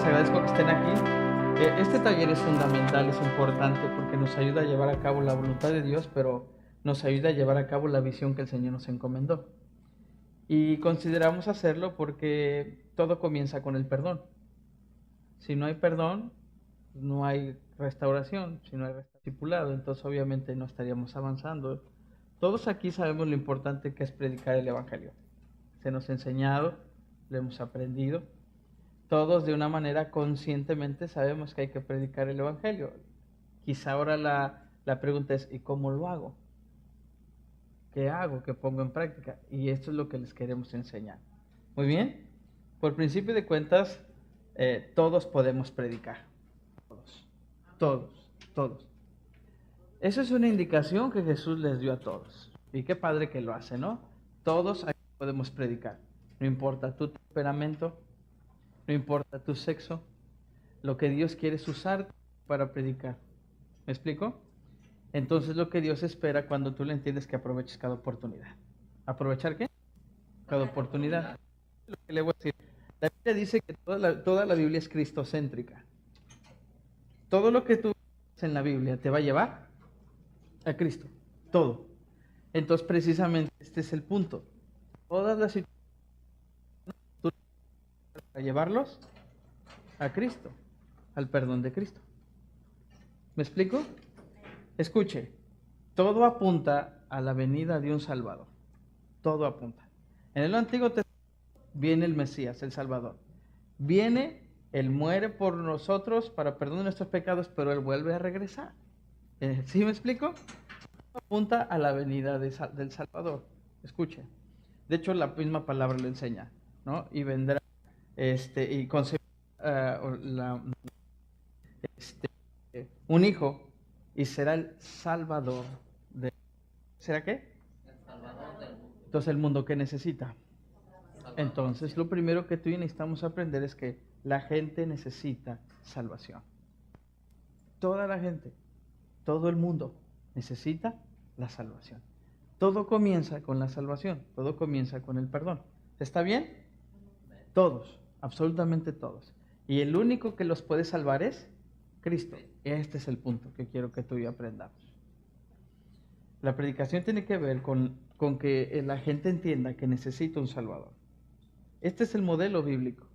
agradezco que estén aquí. Este taller es fundamental, es importante porque nos ayuda a llevar a cabo la voluntad de Dios, pero nos ayuda a llevar a cabo la visión que el Señor nos encomendó. Y consideramos hacerlo porque todo comienza con el perdón. Si no hay perdón, no hay restauración. Si no hay discipulado, entonces obviamente no estaríamos avanzando. Todos aquí sabemos lo importante que es predicar el Evangelio. Se nos ha enseñado, lo hemos aprendido. Todos de una manera conscientemente sabemos que hay que predicar el Evangelio. Quizá ahora la pregunta es, ¿y cómo lo hago? ¿Qué hago? ¿Qué pongo en práctica? Y esto es lo que les queremos enseñar. Muy bien. Por principio de cuentas, todos podemos predicar. Todos. Eso es una indicación que Jesús les dio a todos. Y qué padre que lo hace, ¿no? Todos aquí podemos predicar. No importa tu temperamento, no importa tu sexo, lo que Dios quiere es usar para predicar. ¿Me explico? Entonces lo que Dios espera cuando tú le entiendes que aproveches cada oportunidad. ¿Aprovechar qué? Cada oportunidad. Lo que le voy a decir. La Biblia dice que toda la Biblia es cristocéntrica. Todo lo que tú ves en la Biblia te va a llevar a Cristo. Todo. Entonces precisamente este es el punto. Todas las situaciones para llevarlos a Cristo, al perdón de Cristo. ¿Me explico? Escuche, todo apunta a la venida de un Salvador. Todo apunta. En el Antiguo Testamento viene el Mesías, el Salvador. Viene, Él muere por nosotros para perdonar nuestros pecados, pero Él vuelve a regresar. ¿Sí me explico? Todo apunta a la venida del Salvador. Escuche. De hecho, la misma palabra lo enseña, ¿no? Y vendrá, y concebirá un hijo y será el Salvador de... ¿Será qué? El Salvador del mundo. Entonces, ¿el mundo qué necesita? Entonces, lo primero que tú y yo necesitamos aprender es que la gente necesita salvación. Toda la gente, todo el mundo necesita la salvación. Todo comienza con la salvación, todo comienza con el perdón. ¿Está bien? Todos, absolutamente todos. Y el único que los puede salvar es Cristo. Este es el punto que quiero que tú y yo aprendamos. La predicación tiene que ver con que la gente entienda que necesita un Salvador. Este es el modelo bíblico.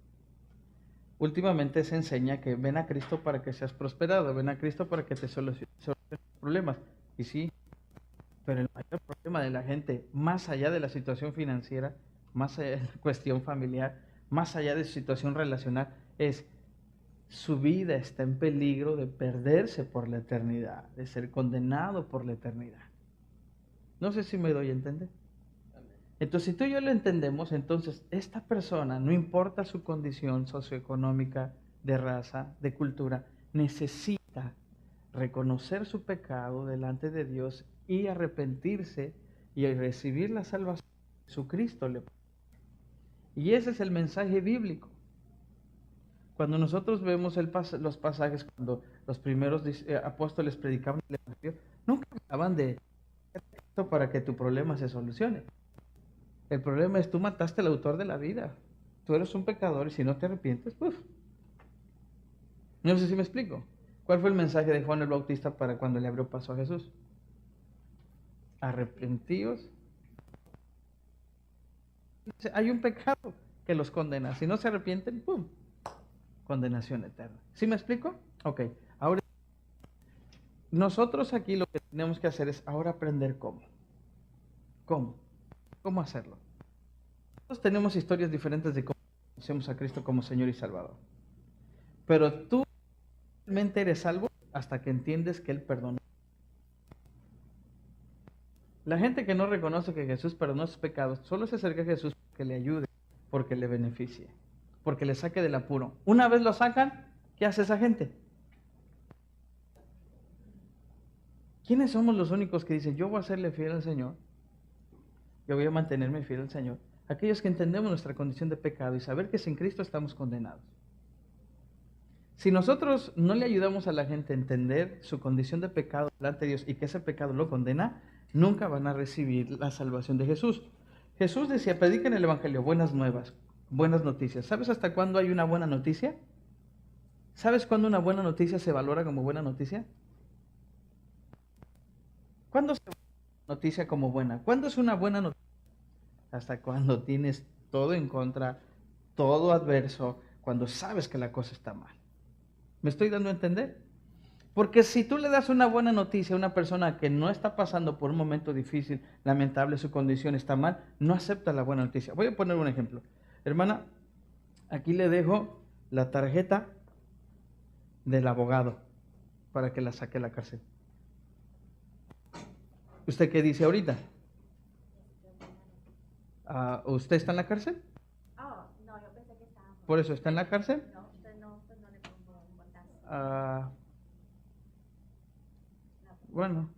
Últimamente se enseña que ven a Cristo para que seas prosperado, ven a Cristo para que te solucione los problemas. Y sí, pero el mayor problema de la gente, más allá de la situación financiera, más allá de la cuestión familiar, más allá de su situación relacional, es su vida está en peligro de perderse por la eternidad, de ser condenado por la eternidad. No sé si me doy a entender. Entonces, si tú y yo lo entendemos, entonces esta persona, no importa su condición socioeconómica, de raza, de cultura, necesita reconocer su pecado delante de Dios y arrepentirse y recibir la salvación que Jesucristo le pone. Y ese es el mensaje bíblico. Cuando nosotros vemos los pasajes, cuando los primeros apóstoles predicaban el Evangelio, nunca hablaban de esto para que tu problema se solucione. El problema es tú mataste al autor de la vida. Tú eres un pecador y si no te arrepientes, ¡puf! No sé si me explico. ¿Cuál fue el mensaje de Juan el Bautista para cuando le abrió paso a Jesús? Arrepentíos. Hay un pecado que los condena. Si no se arrepienten, ¡pum! Condenación eterna. ¿Sí me explico? Ok. Ahora, nosotros aquí lo que tenemos que hacer es ahora aprender cómo. ¿Cómo hacerlo? Todos tenemos historias diferentes de cómo conocemos a Cristo como Señor y Salvador. Pero tú realmente eres salvo hasta que entiendes que Él perdona. La gente que no reconoce que Jesús perdonó sus pecados solo se acerca a Jesús porque le ayude, porque le beneficie, porque le saque del apuro. Una vez lo sacan, ¿qué hace esa gente? ¿Quiénes somos los únicos que dicen, yo voy a serle fiel al Señor? Yo voy a mantenerme fiel al Señor. Aquellos que entendemos nuestra condición de pecado y saber que sin Cristo estamos condenados. Si nosotros no le ayudamos a la gente a entender su condición de pecado delante de Dios y que ese pecado lo condena, nunca van a recibir la salvación de Jesús. Jesús decía, prediquen el Evangelio, buenas nuevas, buenas noticias. ¿Sabes hasta cuándo hay una buena noticia? ¿Sabes cuándo una buena noticia se valora como buena noticia? ¿Cuándo se valora una noticia como buena? ¿Cuándo es una buena noticia? Hasta cuando tienes todo en contra, todo adverso, cuando sabes que la cosa está mal. ¿Me estoy dando a entender? Porque si tú le das una buena noticia a una persona que no está pasando por un momento difícil, lamentable, su condición está mal, no acepta la buena noticia. Voy a poner un ejemplo. Hermana, aquí le dejo la tarjeta del abogado para que la saque de la cárcel. ¿Usted qué dice ahorita? ¿Usted está en la cárcel? Oh, no, yo pensé que estaba. ¿Por eso está en la cárcel? No, usted no, pues no le pongo importancia. Bueno,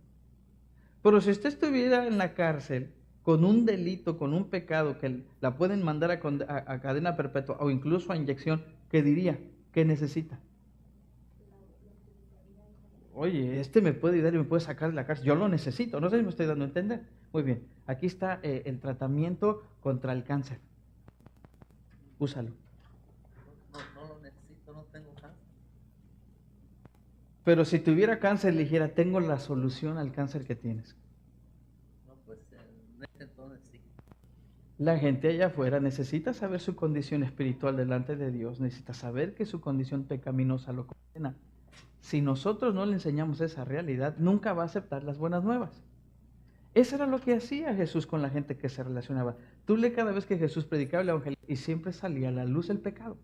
pero si usted estuviera en la cárcel con un delito, con un pecado que la pueden mandar a cadena perpetua o incluso a inyección, ¿qué diría? ¿Qué necesita? Oye, este me puede ayudar y me puede sacar de la cárcel. Yo lo necesito, no sé si me estoy dando a entender. Muy bien, aquí está el tratamiento contra el cáncer. Úsalo. No lo necesito, no tengo cáncer. Pero si tuviera cáncer, le dijera, tengo la solución al cáncer que tienes. No, pues en este entonces sí. La gente allá afuera necesita saber su condición espiritual delante de Dios, necesita saber que su condición pecaminosa lo condena. Si nosotros no le enseñamos esa realidad, nunca va a aceptar las buenas nuevas. Eso era lo que hacía Jesús con la gente que se relacionaba. Tú lee cada vez que Jesús predicaba el evangelio y siempre salía a la luz el pecado.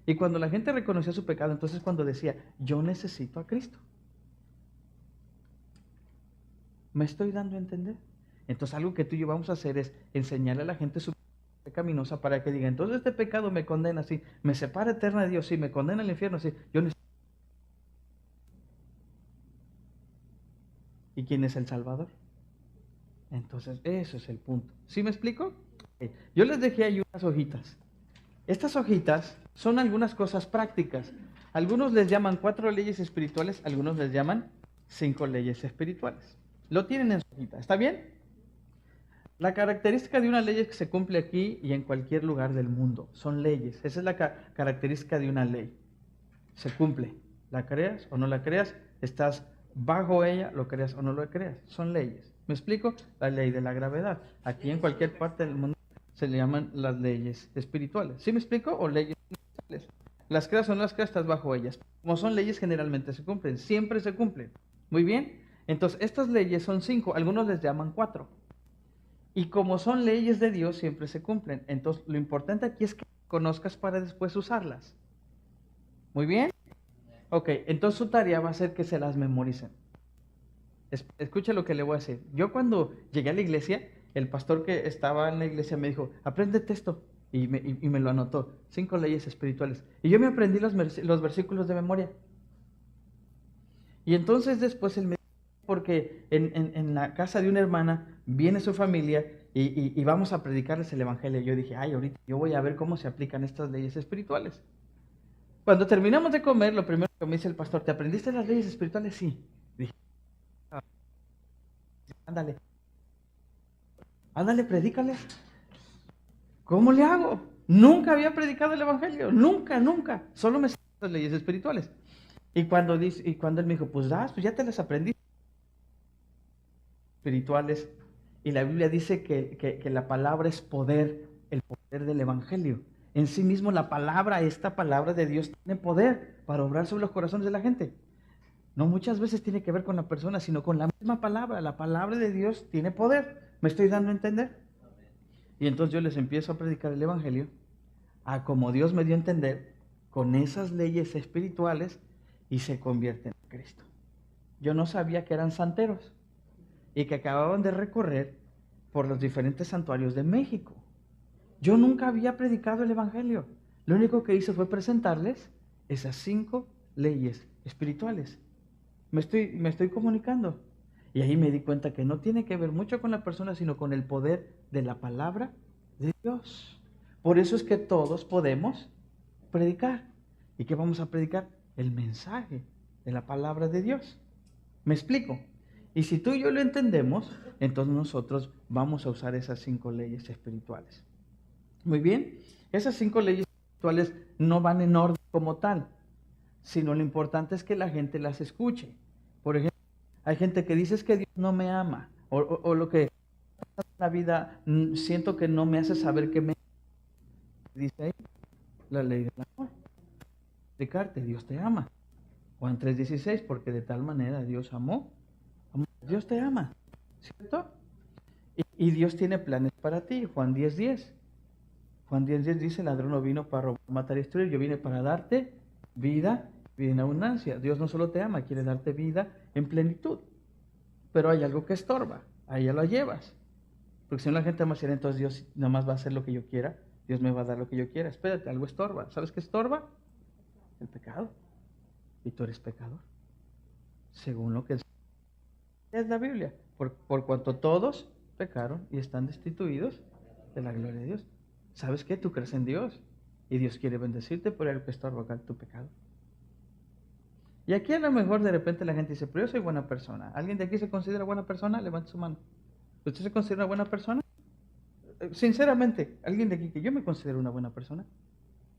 Y cuando la gente reconocía su pecado, entonces cuando decía, yo necesito a Cristo. ¿Me estoy dando a entender? Entonces algo que tú y yo vamos a hacer es enseñarle a la gente su pecaminosa para que diga, entonces este pecado me condena, sí, me separa eterna de Dios, sí, me condena al infierno, sí, yo necesito. ¿Y quién es el Salvador? Entonces, eso es el punto. ¿Sí me explico? Ok. Yo les dejé ahí unas hojitas. Estas hojitas son algunas cosas prácticas. Algunos les llaman 4 leyes espirituales, algunos les llaman 5 leyes espirituales. Lo tienen en su hojita, ¿está bien? La característica de una ley es que se cumple aquí y en cualquier lugar del mundo. Son leyes. Esa es la característica de una ley. Se cumple. La creas o no la creas, estás bajo ella, lo creas o no lo creas. Son leyes. ¿Me explico? La ley de la gravedad. Aquí en cualquier parte del mundo se le llaman las leyes espirituales. ¿Sí me explico? O leyes universales. Las creas o no las creas, estás bajo ellas. Como son leyes, generalmente se cumplen. Siempre se cumplen. Muy bien. Entonces, estas leyes son 5. Algunos les llaman 4. Y como son leyes de Dios, siempre se cumplen. Entonces, lo importante aquí es que conozcas para después usarlas. Muy bien. Ok, entonces su tarea va a ser que se las memoricen. Escucha lo que le voy a decir. Yo cuando llegué a la iglesia, el pastor que estaba en la iglesia me dijo, apréndete esto. Y me lo anotó, 5 leyes espirituales. Y yo me aprendí los versículos de memoria. Y entonces después él me dijo, porque en la casa de una hermana viene su familia y vamos a predicarles el evangelio. Yo dije, ay, ahorita yo voy a ver cómo se aplican estas leyes espirituales. Cuando terminamos de comer, lo primero que me dice el pastor, ¿te aprendiste las leyes espirituales? Sí. Dije, ándale, predícales. ¿Cómo le hago? Nunca había predicado el evangelio, nunca. Solo me sé las leyes espirituales. Y cuando él me dijo, pues ya te las aprendí. Espirituales. Y la Biblia dice que la palabra es poder, el poder del evangelio. En sí mismo esta palabra de Dios tiene poder para obrar sobre los corazones de la gente. No muchas veces tiene que ver con la persona, sino con la misma palabra. La palabra de Dios tiene poder. ¿Me estoy dando a entender? Y entonces yo les empiezo a predicar el evangelio, a como Dios me dio a entender, con esas leyes espirituales, y se convierten en Cristo. Yo no sabía que eran santeros y que acababan de recorrer por los diferentes santuarios de México. Yo nunca había predicado el evangelio. Lo único que hice fue presentarles esas 5 leyes espirituales. Me estoy comunicando. Y ahí me di cuenta que no tiene que ver mucho con la persona, sino con el poder de la palabra de Dios. Por eso es que todos podemos predicar. ¿Y qué vamos a predicar? El mensaje de la palabra de Dios. ¿Me explico? Y si tú y yo lo entendemos, entonces nosotros vamos a usar esas 5 leyes espirituales. Muy bien, esas 5 leyes espirituales no van en orden como tal. sino lo importante es que la gente las escuche. Por ejemplo, hay gente que dice es que Dios no me ama, o lo que en la vida siento que no me hace saber que me dice ahí la ley del amor. Explicarte, Dios te ama. Juan 3:16, porque de tal manera Dios amó. Dios te ama, ¿cierto? Y Dios tiene planes para ti. Juan 10:10. Juan 10:10 dice, el ladrón no vino para robar, matar y destruir. Yo vine para darte vida en abundancia. Dios no solo te ama, quiere darte vida en plenitud. Pero hay algo que estorba. Ahí ya lo llevas. Porque si no la gente va a decir, entonces Dios nada más va a hacer lo que yo quiera. Dios me va a dar lo que yo quiera. Espérate, algo estorba. ¿Sabes qué estorba? El pecado. Y tú eres pecador. Según lo que es la Biblia. Por cuanto todos pecaron y están destituidos de la gloria de Dios. ¿Sabes qué? Tú crees en Dios. Y Dios quiere bendecirte, pero hay algo que estorba acá tu pecado. Y aquí a lo mejor de repente la gente dice, pero yo soy buena persona. ¿Alguien de aquí se considera buena persona? Levante su mano. ¿Usted se considera una buena persona? Sinceramente, ¿alguien de aquí que yo me considero una buena persona?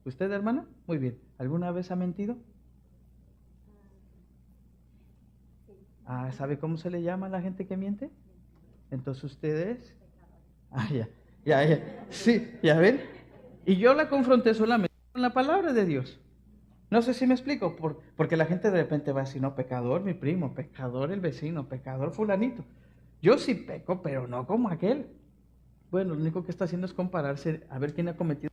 ¿Usted, hermana? Muy bien. ¿Alguna vez ha mentido? ¿Sabe cómo se le llama a la gente que miente? Entonces ustedes... ya. Sí, ya ven. Y yo la confronté solamente con la palabra de Dios. No sé si me explico, porque la gente de repente va a decir, no, pecador mi primo, pecador el vecino, pecador fulanito. Yo sí peco, pero no como aquel. Bueno, lo único que está haciendo es compararse a ver quién ha cometido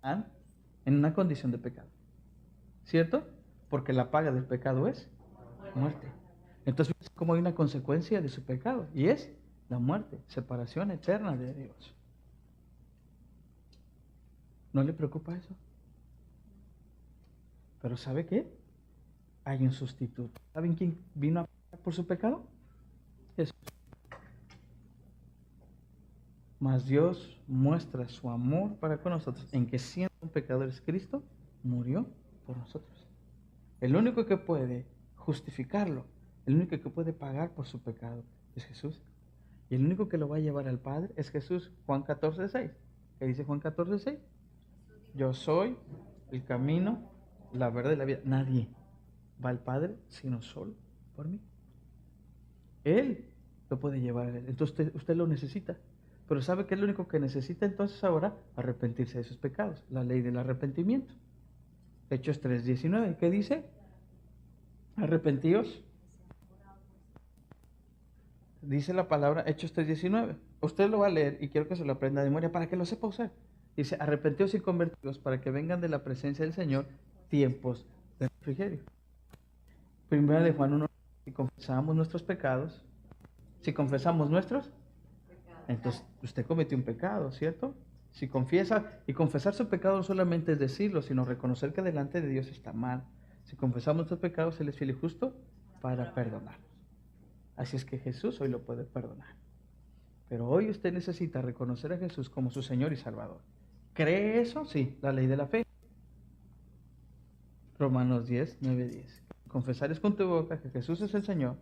en una condición de pecado. ¿Cierto? Porque la paga del pecado es muerte. Entonces, ¿cómo hay una consecuencia de su pecado? Y es la muerte, separación eterna de Dios. ¿No le preocupa eso? Pero ¿sabe qué? Hay un sustituto. ¿Saben quién vino a pagar por su pecado? Jesús. Mas Dios muestra su amor para con nosotros en que siendo pecadores Cristo murió por nosotros. El único que puede justificarlo, el único que puede pagar por su pecado es Jesús. Y el único que lo va a llevar al Padre es Jesús. Juan 14:6. ¿Qué dice Juan 14:6? Yo soy el camino, la verdad y la vida. Nadie va al Padre sino solo por mí. Él lo puede llevar a él. Entonces usted lo necesita. Pero ¿sabe qué es lo único que necesita entonces ahora? Arrepentirse de sus pecados. La ley del arrepentimiento. Hechos 3:19. ¿Qué dice? Arrepentíos. Dice la palabra Hechos 3:19. Usted lo va a leer y quiero que se lo aprenda de memoria para que lo sepa usar. Dice, arrepentíos y convertidos para que vengan de la presencia del Señor tiempos de refrigerio. Primera de Juan 1. Si confesamos nuestros pecados, si confesamos nuestros, entonces usted cometió un pecado, ¿cierto? Si confiesa, y confesar su pecado no solamente es decirlo, sino reconocer que delante de Dios está mal. Si confesamos nuestros pecados, Él es fiel y justo para perdonarnos. Así es que Jesús hoy lo puede perdonar. Pero hoy usted necesita reconocer a Jesús como su Señor y Salvador. ¿Cree eso? Sí, la ley de la fe. Romanos 10:9-10. Confesares con tu boca que Jesús es el Señor,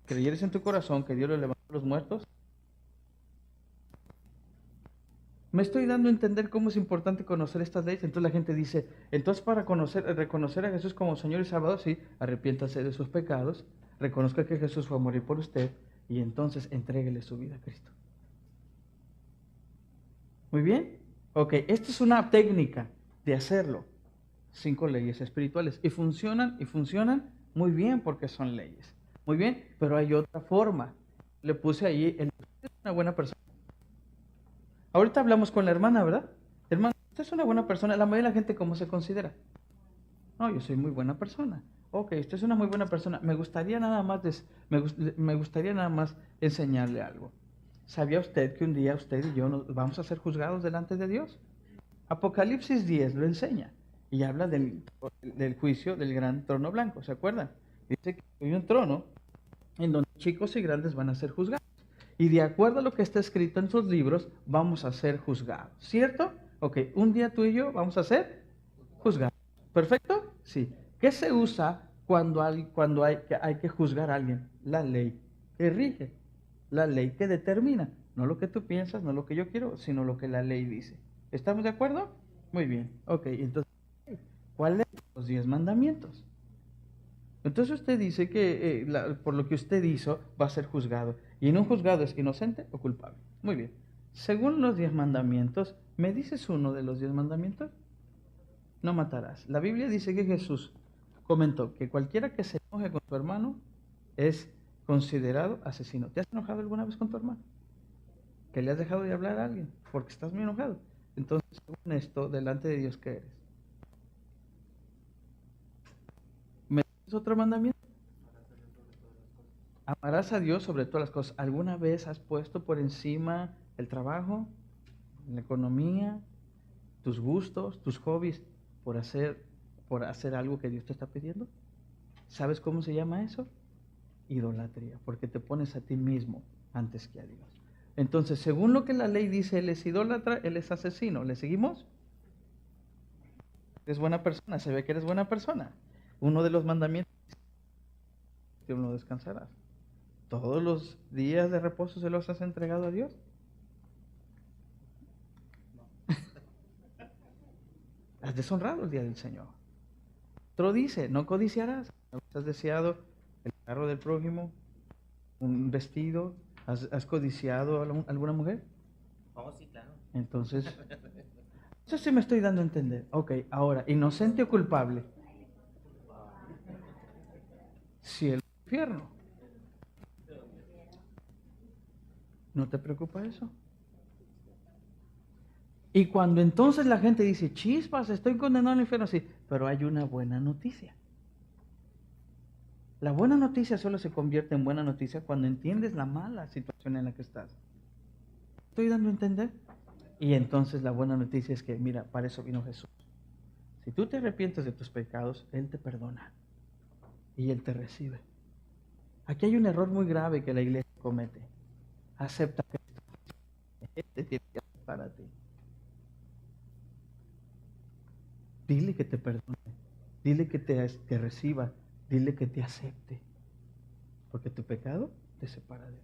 creyeres en tu corazón que Dios lo levantó de los muertos. Me estoy dando a entender cómo es importante conocer estas leyes. Entonces la gente dice, entonces para reconocer a Jesús como Señor y Salvador, sí, arrepiéntase de sus pecados, reconozca que Jesús fue a morir por usted y entonces entréguele su vida a Cristo. Muy bien. Ok, esta es una técnica de hacerlo. 5 leyes espirituales. Y funcionan muy bien porque son leyes. Muy bien, pero hay otra forma. Le puse ahí, es una buena persona. Ahorita hablamos con la hermana, ¿verdad? Hermana, usted es una buena persona. La mayoría de la gente, ¿cómo se considera? No, yo soy muy buena persona. Ok, usted es una muy buena persona. Me gustaría nada más enseñarle algo. ¿Sabía usted que un día usted y yo nos vamos a ser juzgados delante de Dios? Apocalipsis 10 lo enseña y habla del juicio del gran trono blanco. ¿Se acuerdan? Dice que hay un trono en donde chicos y grandes van a ser juzgados. Y de acuerdo a lo que está escrito en sus libros, vamos a ser juzgados. ¿Cierto? Ok, un día tú y yo vamos a ser juzgados. ¿Perfecto? Sí. ¿Qué se usa cuando hay que juzgar a alguien? La ley que rige, la ley que determina. No lo que tú piensas, no lo que yo quiero, sino lo que la ley dice. ¿Estamos de acuerdo? Muy bien. Ok, entonces, ¿cuál ley? los 10 mandamientos. Entonces usted dice que por lo que usted hizo va a ser juzgado. Y en un juzgado es inocente o culpable. Muy bien. Según los 10 mandamientos, ¿me dices uno de los 10 mandamientos? No matarás. La Biblia dice que Jesús comentó que cualquiera que se enoje con su hermano es considerado asesino. ¿Te has enojado alguna vez con tu hermano? ¿Que le has dejado de hablar a alguien? Porque estás muy enojado. Entonces, según esto, delante de Dios, ¿qué eres? ¿Me dices otro mandamiento? Amarás a Dios sobre todas las cosas. ¿Alguna vez has puesto por encima el trabajo, la economía, tus gustos, tus hobbies, por hacer algo que Dios te está pidiendo? ¿Sabes cómo se llama eso? Idolatría, porque te pones a ti mismo antes que a Dios. Entonces, según lo que la ley dice, él es idólatra, él es asesino. ¿Le seguimos? Eres buena persona, se ve que eres buena persona. Uno de los mandamientos que uno descansarás. ¿Todos los días de reposo se los has entregado a Dios? Has deshonrado el día del Señor. Otro dice, no codiciarás. ¿Has deseado el carro del prójimo? ¿Un vestido? ¿Has codiciado a alguna mujer? Oh, sí, claro. Entonces, no sé si me estoy dando a entender. Ok, ahora, ¿inocente o culpable? Cielo o infierno. ¿No te preocupa eso? Y cuando entonces la gente dice, chispas, estoy condenado al infierno, sí, pero hay una buena noticia. La buena noticia solo se convierte en buena noticia cuando entiendes la mala situación en la que estás. ¿Estoy dando a entender? Y entonces la buena noticia es que, mira, para eso vino Jesús. Si tú te arrepientes de tus pecados, Él te perdona y Él te recibe. Aquí hay un error muy grave que la iglesia comete. Acepta que Él te tiene que aceptar a ti. Dile que te perdone, dile que te reciba, dile que te acepte, porque tu pecado te separa de Él.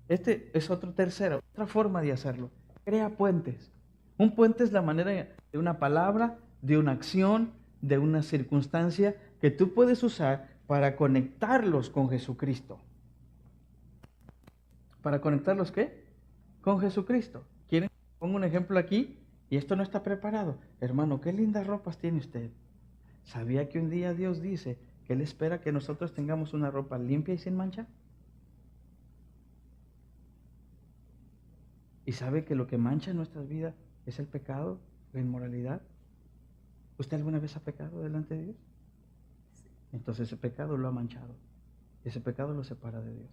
Este es otra forma de hacerlo. Crea puentes. Un puente es la manera de una palabra, de una acción, de una circunstancia que tú puedes usar para conectarlos con Jesucristo. ¿Para conectarlos qué? Con Jesucristo. ¿Quieren? Pongo un ejemplo aquí y esto no está preparado. Hermano, qué lindas ropas tiene usted. ¿Sabía que un día Dios dice que Él espera que nosotros tengamos una ropa limpia y sin mancha? ¿Y sabe que lo que mancha en nuestras vidas es el pecado, la inmoralidad? ¿Usted alguna vez ha pecado delante de Dios? Entonces ese pecado lo ha manchado. Ese pecado lo separa de Dios.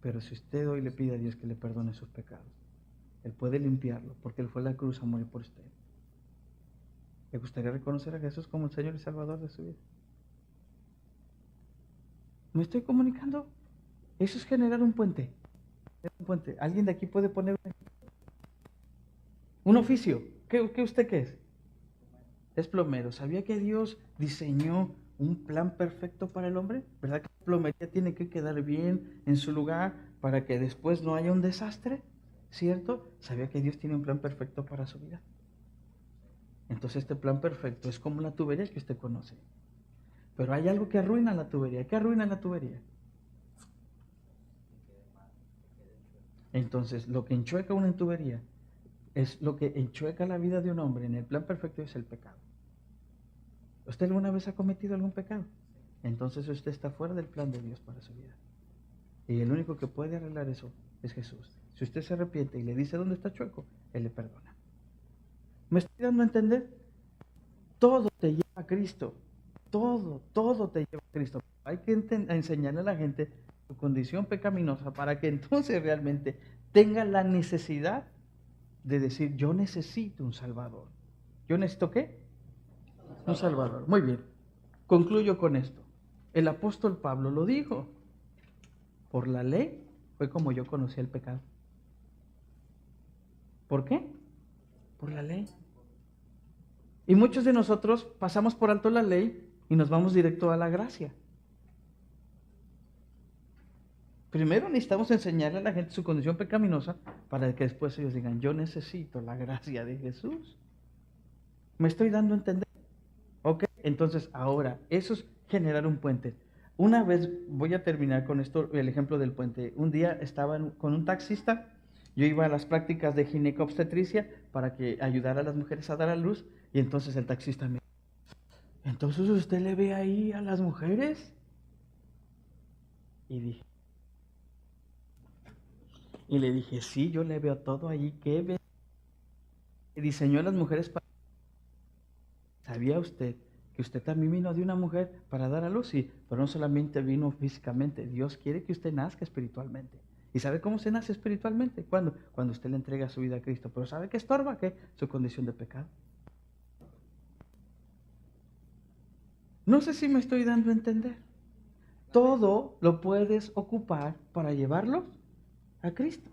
Pero si usted hoy le pide a Dios que le perdone sus pecados, Él puede limpiarlo, porque Él fue a la cruz a morir por usted. ¿Le gustaría reconocer a Jesús como el Señor y Salvador de su vida? ¿Me estoy comunicando? Eso es generar un puente. Un puente. ¿Alguien de aquí puede poner un oficio? ¿Qué usted qué es? Es plomero. ¿Sabía que Dios diseñó un plan perfecto para el hombre? ¿Verdad que la plomería tiene que quedar bien en su lugar para que después no haya un desastre? ¿Cierto? ¿Sabía que Dios tiene un plan perfecto para su vida? Entonces este plan perfecto es como la tubería que usted conoce. Pero hay algo que arruina la tubería. ¿Qué arruina la tubería? Entonces lo que enchueca una tubería es lo que enchueca la vida de un hombre en el plan perfecto, es el pecado. ¿Usted alguna vez ha cometido algún pecado? Entonces usted está fuera del plan de Dios para su vida. Y el único que puede arreglar eso es Jesús. Si usted se arrepiente y le dice dónde está chueco, Él le perdona. ¿Me estoy dando a entender? Todo te lleva a Cristo. Todo te lleva a Cristo. Hay que enseñarle a la gente su condición pecaminosa para que entonces realmente tenga la necesidad de decir, yo necesito un Salvador. ¿Yo necesito qué? Un Salvador. Muy bien. Concluyo con esto. El apóstol Pablo lo dijo. Por la ley fue como yo conocí el pecado. ¿Por qué? Por la ley. Y muchos de nosotros pasamos por alto la ley y nos vamos directo a la gracia. Primero necesitamos enseñarle a la gente su condición pecaminosa para que después ellos digan, yo necesito la gracia de Jesús. ¿Me estoy dando a entender? Ok, entonces ahora, eso es generar un puente. Una vez, voy a terminar con esto, el ejemplo del puente. Un día estaba con un taxista, yo iba a las prácticas de ginecobstetricia para que ayudara a las mujeres a dar a luz, y entonces el taxista me dijo, ¿entonces usted le ve ahí a las mujeres? Y le dije, sí, yo le veo todo allí. ¿Qué ve? Diseñó a las mujeres para... ¿Sabía usted que usted también vino de una mujer para dar a luz? Sí, pero no solamente vino físicamente. Dios quiere que usted nazca espiritualmente. ¿Y sabe cómo se nace espiritualmente? ¿Cuándo? Cuando usted le entrega su vida a Cristo. Pero ¿sabe qué estorba? ¿Qué? Su condición de pecado. No sé si me estoy dando a entender. Todo lo puedes ocupar para llevarlo a Cristo.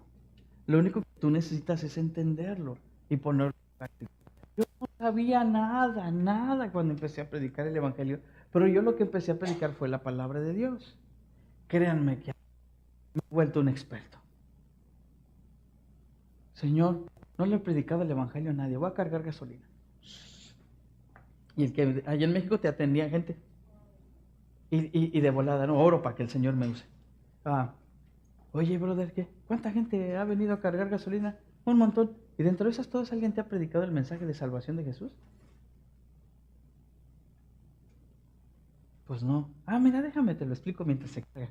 Lo único que tú necesitas es entenderlo y ponerlo en práctica. Yo no sabía nada cuando empecé a predicar el Evangelio, pero yo lo que empecé a predicar fue la palabra de Dios. Créanme que me he vuelto un experto. Señor, no le he predicado el Evangelio a nadie, voy a cargar gasolina. Y el que allá en México te atendía gente. Y de volada, no, oro para que el Señor me use. Oye, brother, ¿qué? ¿Cuánta gente ha venido a cargar gasolina? Un montón. ¿Y dentro de esas todas alguien te ha predicado el mensaje de salvación de Jesús? Pues no. Mira, déjame, te lo explico mientras se carga.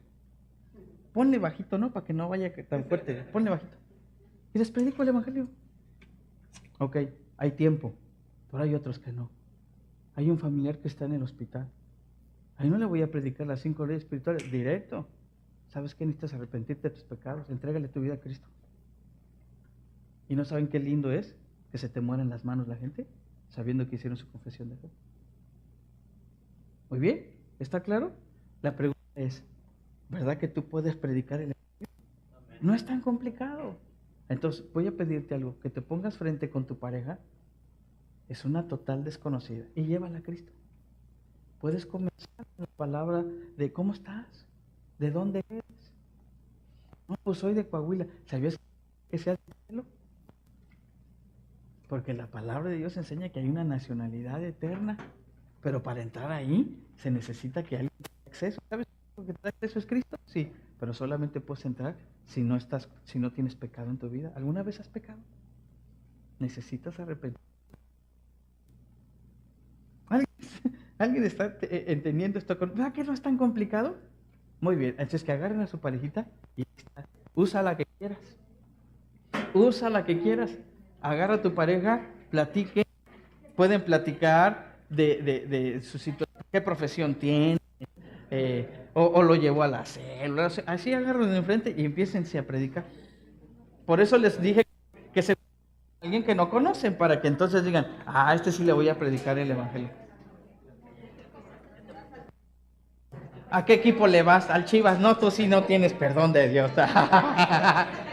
Ponle bajito, ¿no? Para que no vaya tan fuerte. Ponle bajito. Y les predico el Evangelio. Ok, hay tiempo, pero hay otros que no. Hay un familiar que está en el hospital. Ahí no le voy a predicar las 5 leyes espirituales. Directo. ¿Sabes qué? Necesitas arrepentirte de tus pecados. Entrégale tu vida a Cristo. ¿Y no saben qué lindo es que se te muera en las manos la gente sabiendo que hicieron su confesión de fe? Muy bien, ¿está claro? La pregunta es, ¿verdad que tú puedes predicar el Evangelio? No es tan complicado. Entonces voy a pedirte algo, que te pongas frente con tu pareja, es una total desconocida, y llévala a Cristo. Puedes comenzar con la palabra de ¿cómo estás? ¿De dónde eres? No, pues soy de Coahuila. ¿Sabías que sea del cielo? Porque la palabra de Dios enseña que hay una nacionalidad eterna, pero para entrar ahí se necesita que alguien tenga acceso. ¿Sabes lo que trae acceso es Cristo? Sí, pero solamente puedes entrar si no tienes pecado en tu vida. ¿Alguna vez has pecado? Necesitas arrepentir. ¿Alguien está entendiendo esto? ¿Verdad que no es tan complicado? Muy bien, entonces que agarren a su parejita y usa la que quieras. Usa la que quieras. Agarra a tu pareja, platique. Pueden platicar de su situación, qué profesión tiene, o lo llevó a la célula. Así agarran de enfrente y empiécense a predicar. Por eso les dije que se alguien que no conocen, para que entonces digan, a este sí le voy a predicar el Evangelio. ¿A qué equipo le vas? Al Chivas. No, tú sí no tienes perdón de Dios.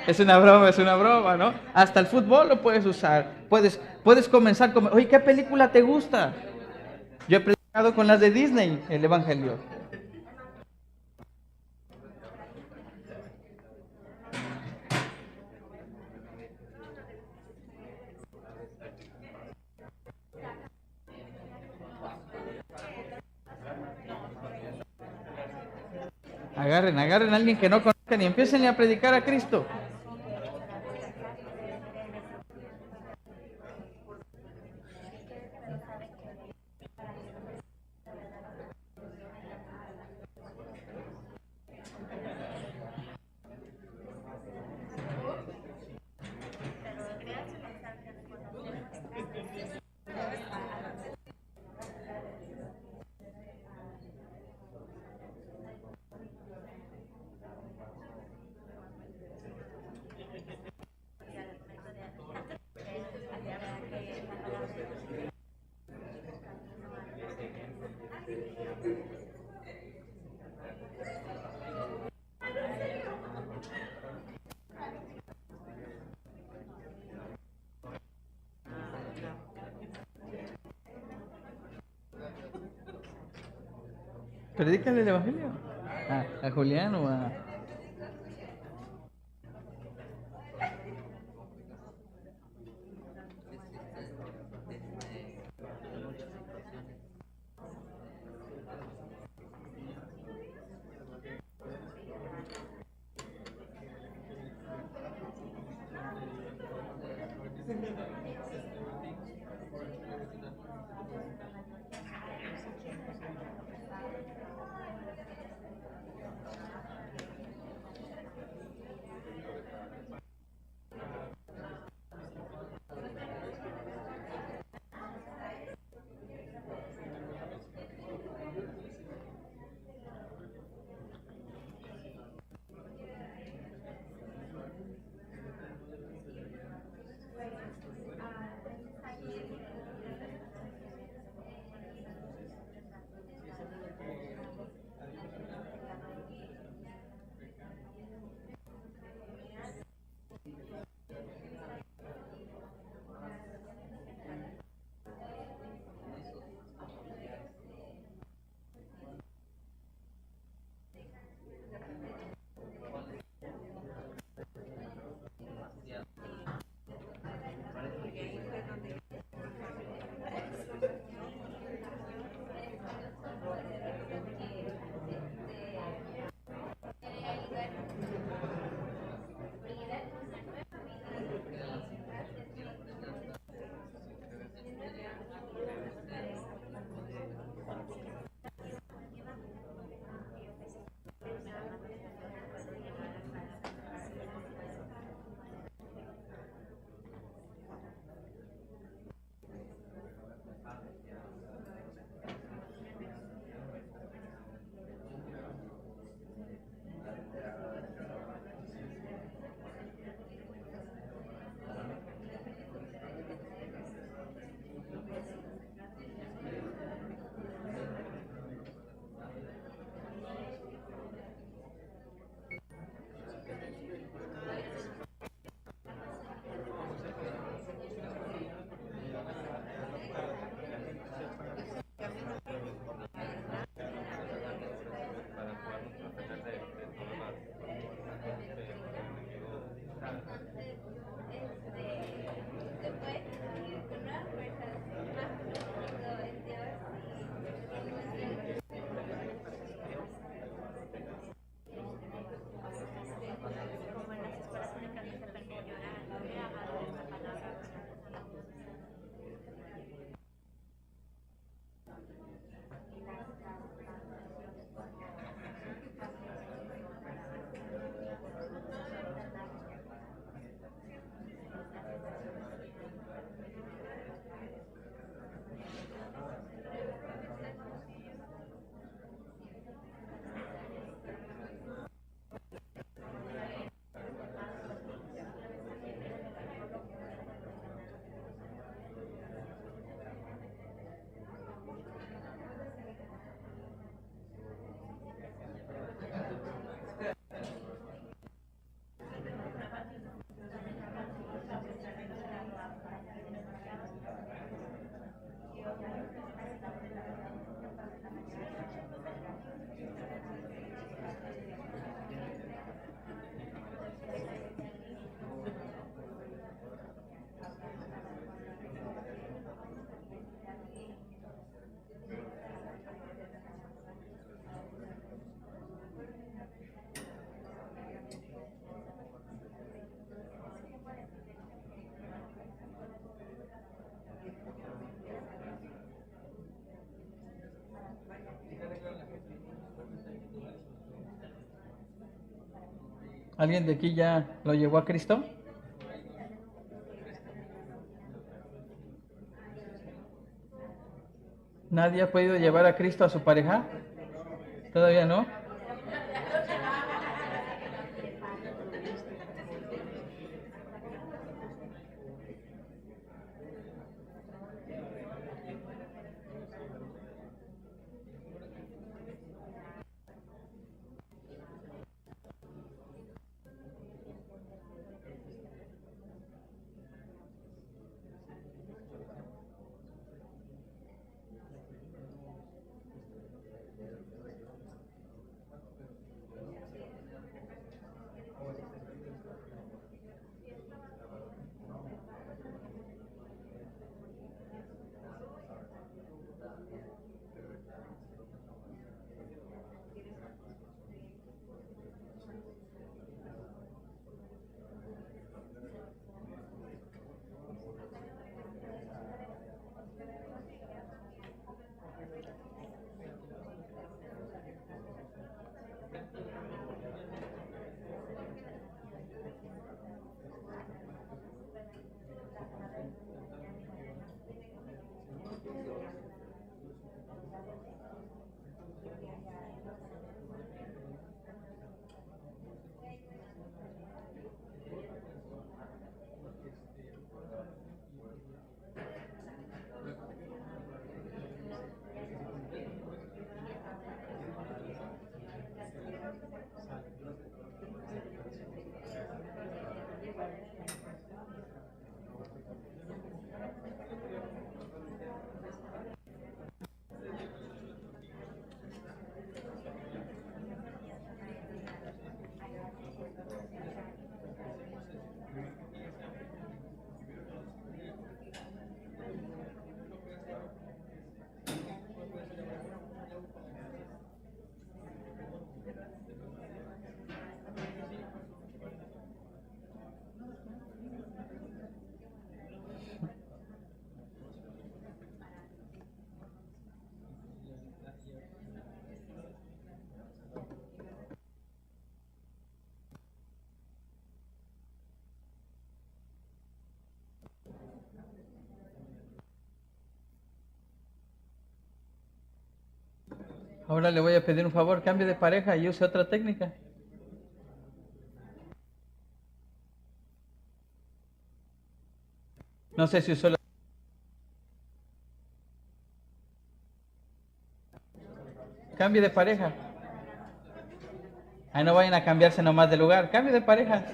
Es una broma, ¿no? Hasta el fútbol lo puedes usar. Puedes comenzar con, oye, ¿qué película te gusta? Yo he predicado con las de Disney el Evangelio. Agarren a alguien que no conozcan y empiecen a predicar a Cristo. Predícale el Evangelio a Julián o a ¿Alguien de aquí ya lo llevó a Cristo? ¿Nadie ha podido llevar a Cristo a su pareja? ¿Todavía no? Ahora le voy a pedir un favor, cambie de pareja y use otra técnica. No sé si usó la... Cambie de pareja. Ahí no vayan a cambiarse nomás de lugar. Cambie de pareja.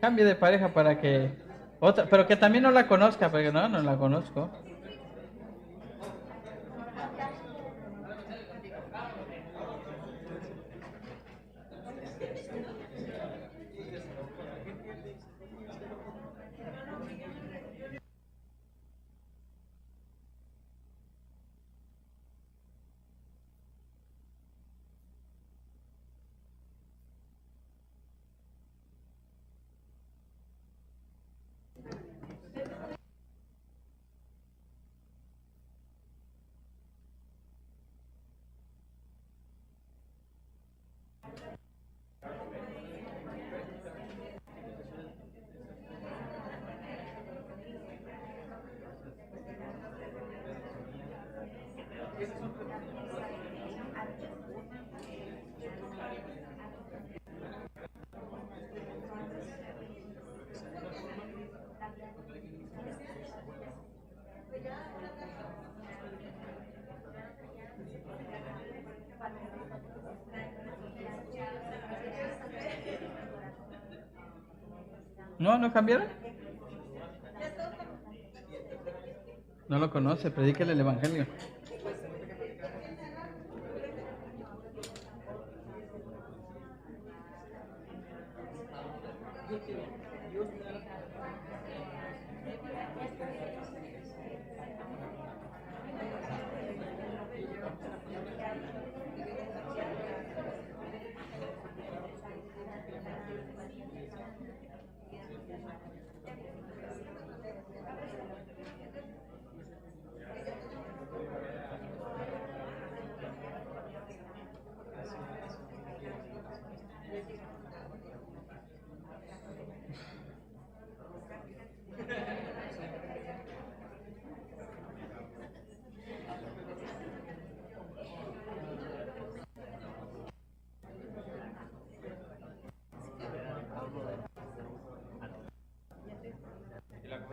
Cambie de pareja para que... Otra, pero que también no la conozca, porque no la conozco. ¿No cambiaron? No lo conoce, predíquele el evangelio.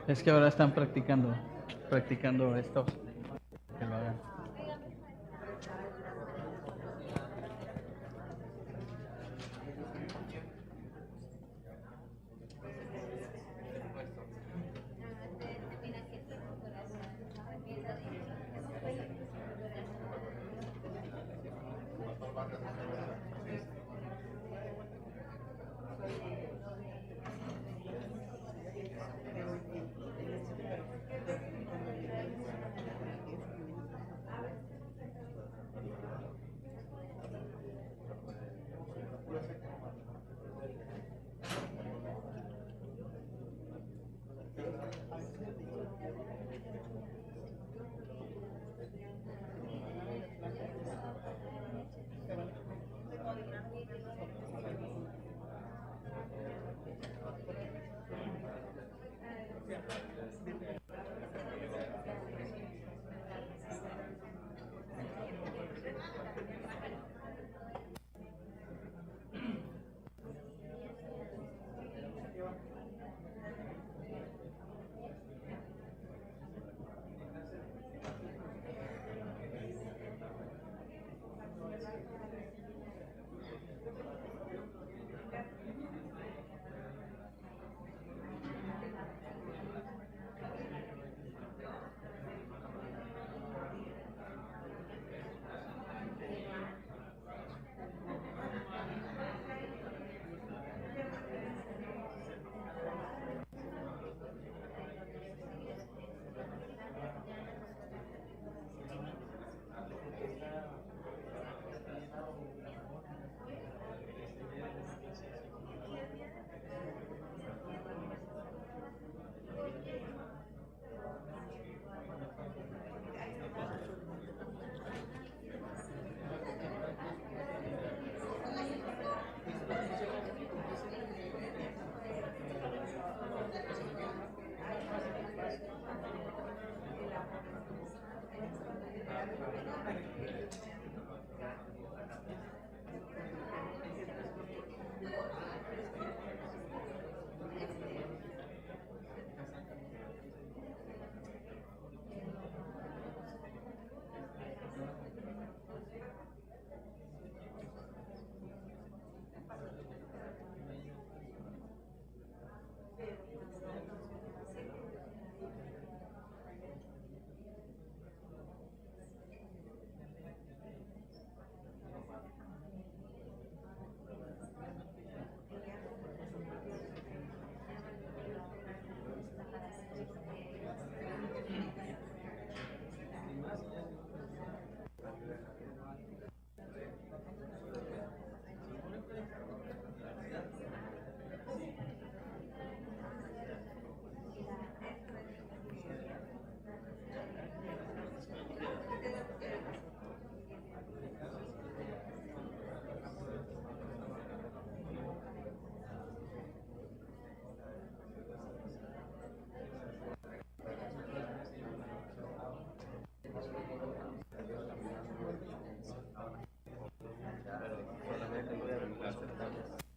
Es que ahora están practicando esto. Que lo hagan.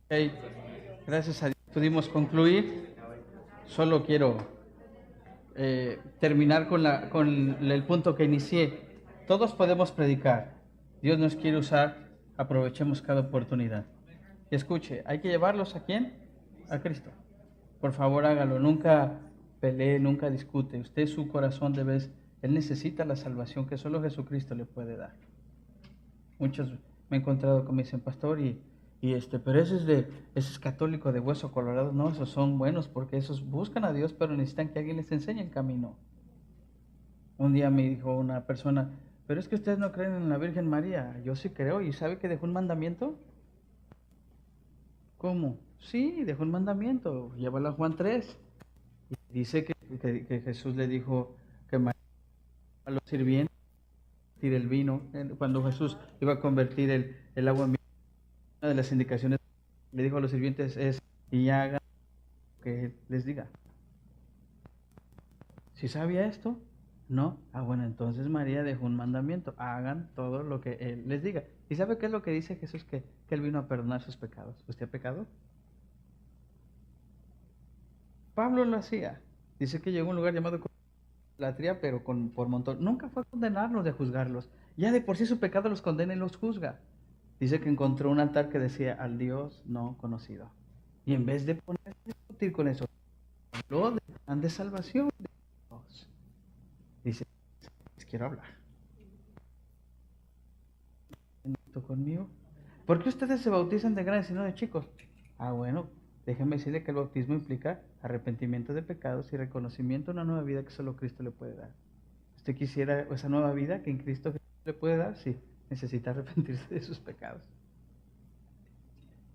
Ok, gracias a Dios pudimos concluir. Solo quiero terminar con el punto que inicié. Todos podemos predicar. Dios nos quiere usar. Aprovechemos cada oportunidad. Y escuche, hay que llevarlos ¿a quién? A Cristo. Por favor, hágalo. Nunca pelee, nunca discute. Usted su corazón Él necesita la salvación que solo Jesucristo le puede dar. Muchos me he encontrado que me dicen, pastor, pero ese es católico de hueso colorado. No, esos son buenos porque esos buscan a Dios, pero necesitan que alguien les enseñe el camino. Un día me dijo una persona, pero es que ustedes no creen en la Virgen María. Yo sí creo. ¿Y sabe que dejó un mandamiento? ¿Cómo? Sí, dejó un mandamiento. Llévalo a Juan 3. Y dice que Jesús le dijo que María a los sirvientes el vino. Cuando Jesús iba a convertir el agua en vino, una de las indicaciones le dijo a los sirvientes es, y hagan lo que Él les diga. ¿Sí sabía esto? No. Ah, bueno, entonces María dejó un mandamiento. Hagan todo lo que Él les diga. ¿Y sabe qué es lo que dice Jesús? Que Él vino a perdonar sus pecados. ¿Usted ha pecado? Pablo lo hacía. Dice que llegó a un lugar llamado idolatría, pero por montón. Nunca fue a condenarlos de juzgarlos. Ya de por sí su pecado los condena y los juzga. Dice que encontró un altar que decía al Dios no conocido. Y en vez de ponerse a discutir con eso, habló del plan de salvación de Dios. Dice, les quiero hablar. Conmigo. ¿Por qué ustedes se bautizan de grandes y no de chicos? Ah, bueno, déjenme decirle que el bautismo implica arrepentimiento de pecados y reconocimiento de una nueva vida que solo Cristo le puede dar. ¿Usted quisiera esa nueva vida que en Cristo le puede dar? Sí, necesita arrepentirse de sus pecados.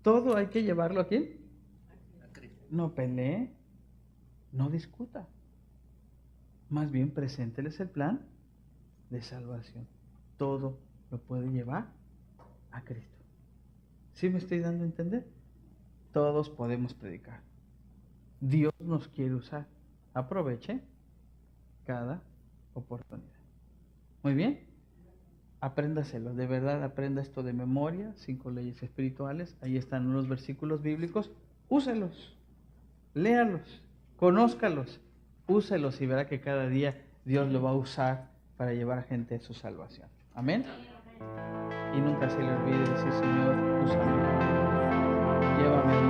Todo hay que llevarlo ¿a quién? A Cristo. No pelee, no discuta. Más bien presénteles el plan de salvación. Todo lo puede llevar a Cristo. ¿Sí me estoy dando a entender? Todos podemos predicar. Dios nos quiere usar. Aproveche cada oportunidad. Muy bien. Apréndaselo. De verdad, aprenda esto de memoria. 5 leyes espirituales. Ahí están unos versículos bíblicos. Úselos. Léalos. Conózcalos. Úselos y verá que cada día Dios lo va a usar para llevar a gente a su salvación. Amén. Y nunca se le olvide decir, Señor, úsame. Llévame